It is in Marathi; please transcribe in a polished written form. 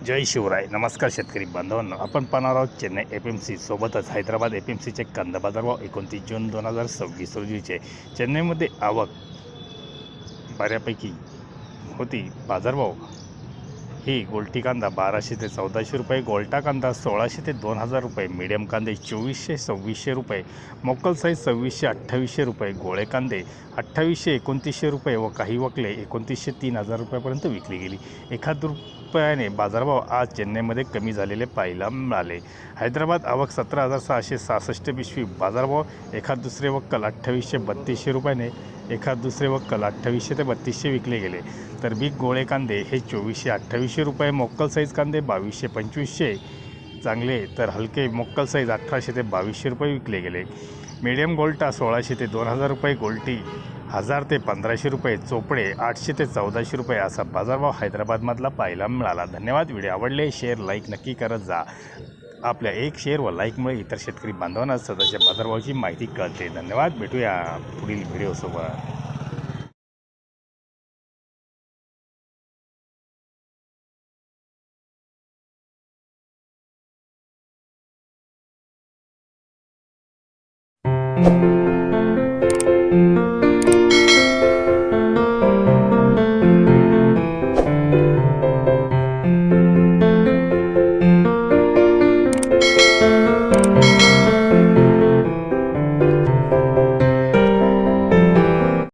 जय शिवराय. नमस्कार शेतकरी बांधवांनो, आपण पाहणार आहोत चेन्नई FMC सोबतच हैदराबाद FMCचे कांदा बाजारभाव 29 जून 2026 रोजीचे. चेन्नईमध्ये आवक बऱ्यापैकी होती. बाजारभाव ही गोल्टी कांदा 1200 ते 1400 रुपये, गोल्टा कांदा 1600 ते 2000 रुपये, मीडियम कांदे 2400-2600 रुपये, मोकल साईज 2600-2800 रुपये, गोळे कांदे 2800-2900 रुपये व काही वकले 2900-3000 रुपयापर्यंत विकली गेली. एखाद रुपयाने बाजारभाव आज चेन्नईमध्ये कमी झालेले पाहायला मिळाले. हैदराबाद आवक 17,666 पिशवी. बाजारभाव एखाद दुसरे वक्कल 2800-3200 रुपयाने, एखाद दुसरे वक्कल 2800 ते 3200 विकले गेले. तर बिग गोळे कांदे हे 2400-2800 रुपये, मोक्कल साईज कांदे 2200-2500 चांगले, तर हलके मोक्कल साईज 1800 ते 2200 रुपये विकले गेले. मीडियम गोल्टा 1600 ते 2000 रुपये, गोल्टी 1000 ते 1500 रुपये, चोपडे 800 ते 1400 रुपये असा बाजारभाव हैदराबादमधला पाहायला मिळाला. धन्यवाद. व्हिडिओ आवडले शेअर लाईक नक्की करत जा. आपल्या एक शेअर व लाईकमुळे इतर शेतकरी बांधवांना सध्याच्या बाजारभावाची माहिती कळते. धन्यवाद. भेटूया पुढील व्हिडिओसोबत.